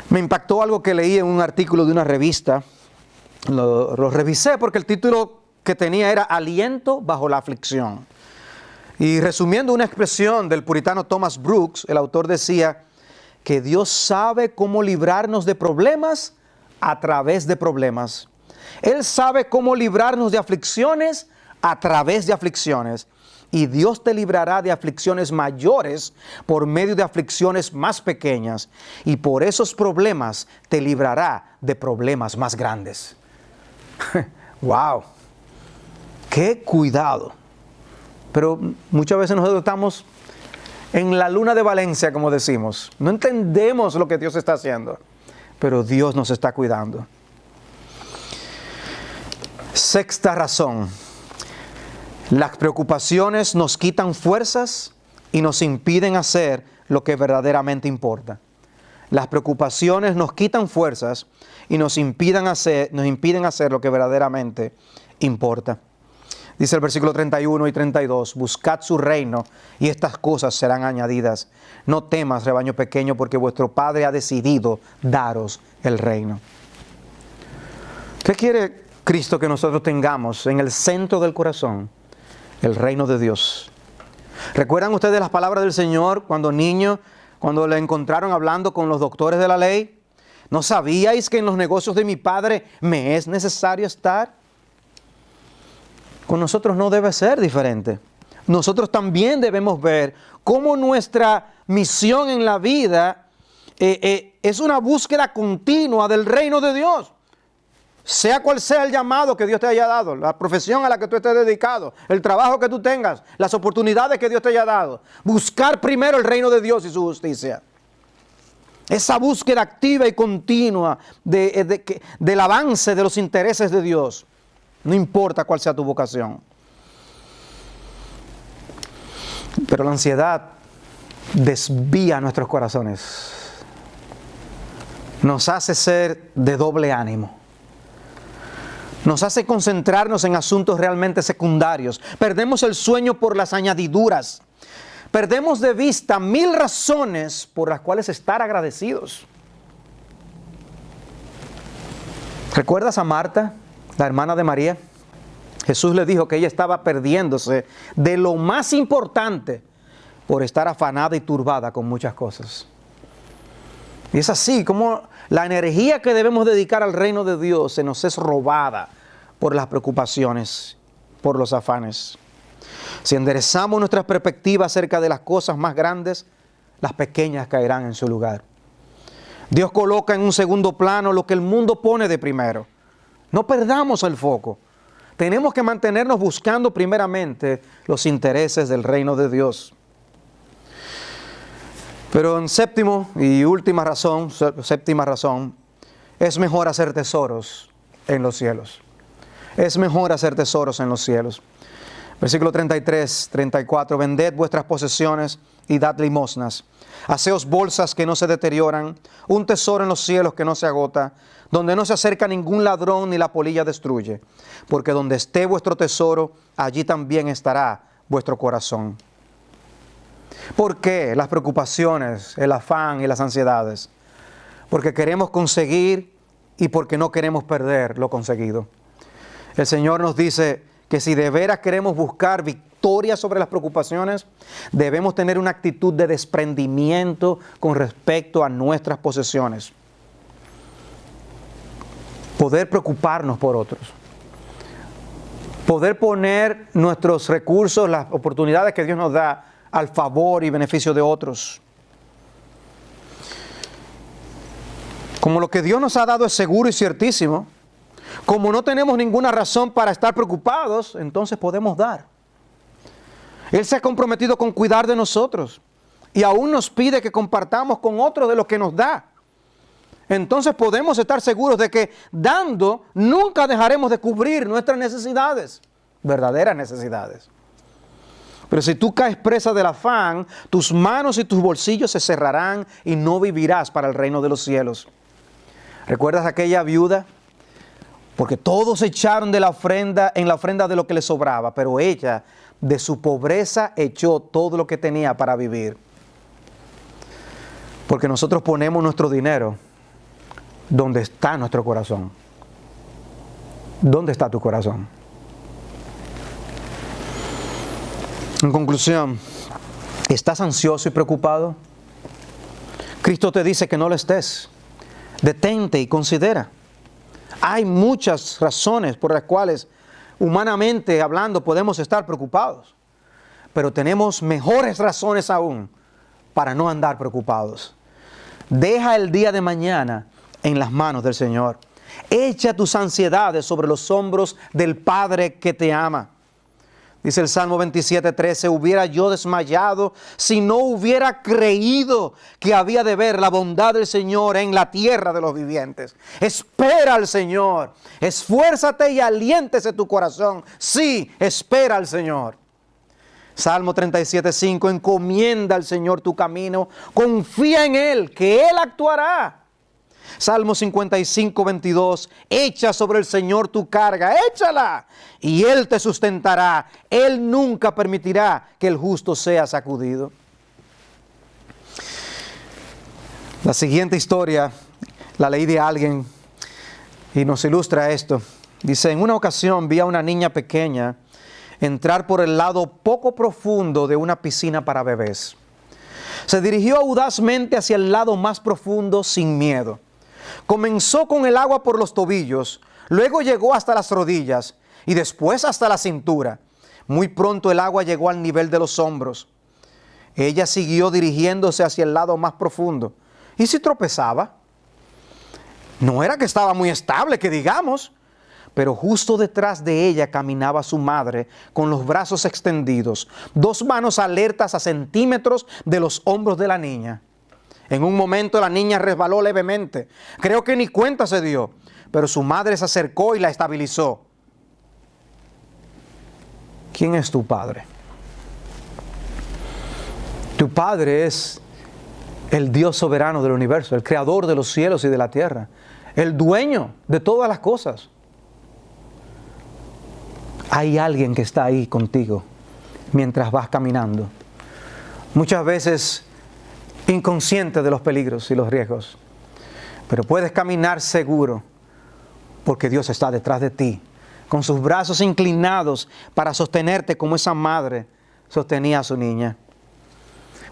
Me impactó algo que leí en un artículo de una revista. Lo revisé porque el título que tenía era Aliento bajo la aflicción. Y resumiendo una expresión del puritano Thomas Brooks, el autor decía que Dios sabe cómo librarnos de problemas a través de problemas. Él sabe cómo librarnos de aflicciones a través de aflicciones. Y Dios te librará de aflicciones mayores por medio de aflicciones más pequeñas. Y por esos problemas te librará de problemas más grandes. ¡Wow! ¡Qué cuidado! Pero muchas veces nosotros estamos en la luna de Valencia, como decimos. No entendemos lo que Dios está haciendo, pero Dios nos está cuidando. Sexta razón. Las preocupaciones nos quitan fuerzas y nos impiden hacer lo que verdaderamente importa. Las preocupaciones nos quitan fuerzas y nos impiden hacer lo que verdaderamente importa. Dice el versículo 31 y 32, buscad su reino y estas cosas serán añadidas. No temas, rebaño pequeño, porque vuestro Padre ha decidido daros el reino. ¿Qué quiere Cristo que nosotros tengamos en el centro del corazón? El reino de Dios. ¿Recuerdan ustedes las palabras del Señor cuando niño, cuando le encontraron hablando con los doctores de la ley? ¿No sabíais que en los negocios de mi Padre me es necesario estar? Con nosotros no debe ser diferente. Nosotros también debemos ver cómo nuestra misión en la vida es una búsqueda continua del reino de Dios. Sea cual sea el llamado que Dios te haya dado, la profesión a la que tú estés dedicado, el trabajo que tú tengas, las oportunidades que Dios te haya dado. Buscar primero el reino de Dios y su justicia. Esa búsqueda activa y continua del avance de los intereses de Dios. No importa cuál sea tu vocación. Pero la ansiedad desvía nuestros corazones. Nos hace ser de doble ánimo. Nos hace concentrarnos en asuntos realmente secundarios. Perdemos el sueño por las añadiduras. Perdemos de vista 1000 razones por las cuales estar agradecidos. ¿Recuerdas a Marta, la hermana de María? Jesús le dijo que ella estaba perdiéndose de lo más importante por estar afanada y turbada con muchas cosas. Y es así como la energía que debemos dedicar al reino de Dios se nos es robada por las preocupaciones, por los afanes. Si enderezamos nuestras perspectivas acerca de las cosas más grandes, las pequeñas caerán en su lugar. Dios coloca en un segundo plano lo que el mundo pone de primero. No perdamos el foco. Tenemos que mantenernos buscando primeramente los intereses del reino de Dios. Pero en séptima razón, es mejor hacer tesoros en los cielos. Es mejor hacer tesoros en los cielos. Versículo 33, 34, vended vuestras posesiones y dad limosnas. Haceos bolsas que no se deterioran, un tesoro en los cielos que no se agota, donde no se acerca ningún ladrón ni la polilla destruye. Porque donde esté vuestro tesoro, allí también estará vuestro corazón. ¿Por qué las preocupaciones, el afán y las ansiedades? Porque queremos conseguir y porque no queremos perder lo conseguido. El Señor nos dice que si de veras queremos buscar victoria sobre las preocupaciones, debemos tener una actitud de desprendimiento con respecto a nuestras posesiones. Poder preocuparnos por otros. Poder poner nuestros recursos, las oportunidades que Dios nos da, al favor y beneficio de otros. Como lo que Dios nos ha dado es seguro y ciertísimo, como no tenemos ninguna razón para estar preocupados, entonces podemos dar. Él se ha comprometido con cuidar de nosotros. y aún nos pide que compartamos con otros de lo que nos da. Entonces podemos estar seguros de que dando nunca dejaremos de cubrir nuestras necesidades, verdaderas necesidades. Pero si tú caes presa del afán, tus manos y tus bolsillos se cerrarán y no vivirás para el reino de los cielos. ¿Recuerdas aquella viuda? Porque todos echaron en la ofrenda de lo que le sobraba, pero ella de su pobreza echó todo lo que tenía para vivir. Porque nosotros ponemos nuestro dinero donde está nuestro corazón. ¿Dónde está tu corazón? En conclusión, ¿estás ansioso y preocupado? Cristo te dice que no lo estés. Detente y considera. Hay muchas razones por las cuales, humanamente hablando, podemos estar preocupados. Pero tenemos mejores razones aún para no andar preocupados. Deja el día de mañana en las manos del Señor. Echa tus ansiedades sobre los hombros del Padre que te ama. Dice el Salmo 27:13, hubiera yo desmayado si no hubiera creído que había de ver la bondad del Señor en la tierra de los vivientes. Espera al Señor, esfuérzate y aliéntese tu corazón. Sí, espera al Señor. Salmo 37:5, encomienda al Señor tu camino, confía en Él, que Él actuará. Salmo 55:22, echa sobre el Señor tu carga, échala, y Él te sustentará. Él nunca permitirá que el justo sea sacudido. La siguiente historia la leí de alguien y nos ilustra esto. Dice, en una ocasión vi a una niña pequeña entrar por el lado poco profundo de una piscina para bebés. Se dirigió audazmente hacia el lado más profundo sin miedo. Comenzó con el agua por los tobillos, luego llegó hasta las rodillas y después hasta la cintura. Muy pronto el agua llegó al nivel de los hombros. Ella siguió dirigiéndose hacia el lado más profundo. ¿Y si tropezaba? No era que estaba muy estable, que digamos, pero justo detrás de ella caminaba su madre con los brazos extendidos, dos manos alertas a centímetros de los hombros de la niña. En un momento la niña resbaló levemente. Creo que ni cuenta se dio, pero su madre se acercó y la estabilizó. ¿Quién es tu padre? Tu padre es el Dios soberano del universo, el creador de los cielos y de la tierra, el dueño de todas las cosas. Hay alguien que está ahí contigo mientras vas caminando. Muchas veces inconsciente de los peligros y los riesgos, pero puedes caminar seguro porque Dios está detrás de ti, con sus brazos inclinados para sostenerte como esa madre sostenía a su niña.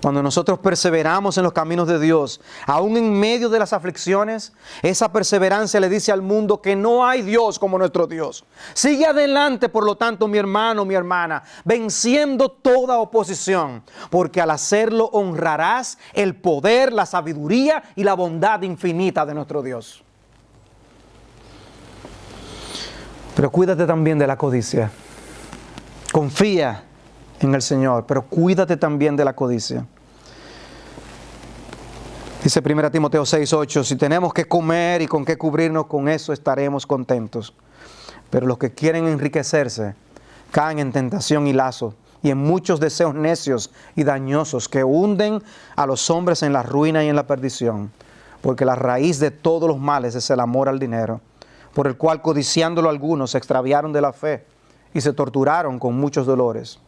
Cuando nosotros perseveramos en los caminos de Dios, aún en medio de las aflicciones, esa perseverancia le dice al mundo que no hay Dios como nuestro Dios. Sigue adelante, por lo tanto, mi hermano, mi hermana, venciendo toda oposición, porque al hacerlo honrarás el poder, la sabiduría y la bondad infinita de nuestro Dios. Pero cuídate también de la codicia. Confía en el Señor, pero cuídate también de la codicia. Dice 1 Timoteo 6:8, si tenemos que comer y con qué cubrirnos, con eso estaremos contentos. Pero los que quieren enriquecerse caen en tentación y lazo y en muchos deseos necios y dañosos que hunden a los hombres en la ruina y en la perdición. Porque la raíz de todos los males es el amor al dinero, por el cual codiciándolo algunos se extraviaron de la fe y se torturaron con muchos dolores.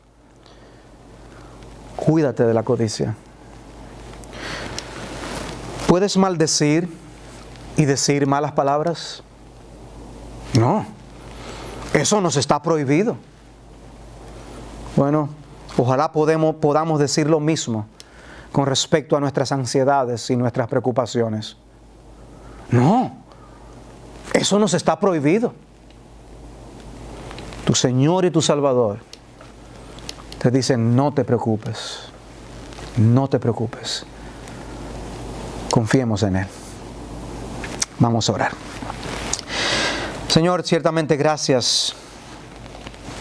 Cuídate de la codicia. ¿Puedes maldecir y decir malas palabras? No, eso nos está prohibido. Bueno, ojalá podamos decir lo mismo con respecto a nuestras ansiedades y nuestras preocupaciones. No, eso nos está prohibido. Tu Señor y tu Salvador te dicen, no te preocupes, no te preocupes. Confiemos en Él. Vamos a orar. Señor, ciertamente gracias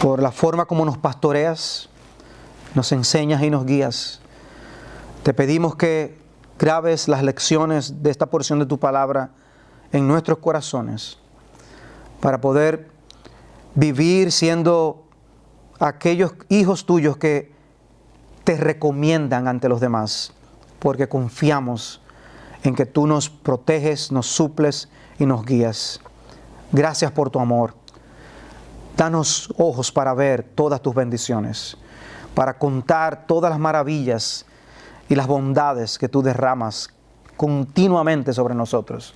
por la forma como nos pastoreas, nos enseñas y nos guías. Te pedimos que grabes las lecciones de esta porción de tu palabra en nuestros corazones para poder vivir siendo aquellos hijos tuyos que te recomiendan ante los demás, porque confiamos en que tú nos proteges, nos suples y nos guías. Gracias por tu amor. Danos ojos para ver todas tus bendiciones, para contar todas las maravillas y las bondades que tú derramas continuamente sobre nosotros.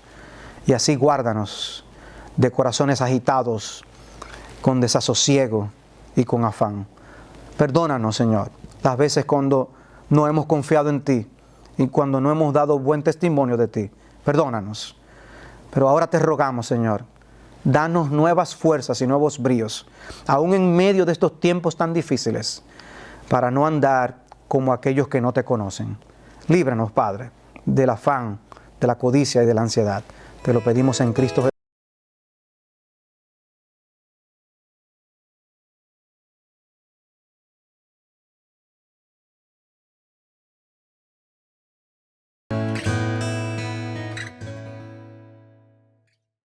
Y así guárdanos de corazones agitados, con desasosiego y con afán. Perdónanos, Señor, las veces cuando no hemos confiado en ti y cuando no hemos dado buen testimonio de ti. Perdónanos. Pero ahora te rogamos, Señor, danos nuevas fuerzas y nuevos bríos, aún en medio de estos tiempos tan difíciles, para no andar como aquellos que no te conocen. Líbranos, Padre, del afán, de la codicia y de la ansiedad. Te lo pedimos en Cristo Jesús.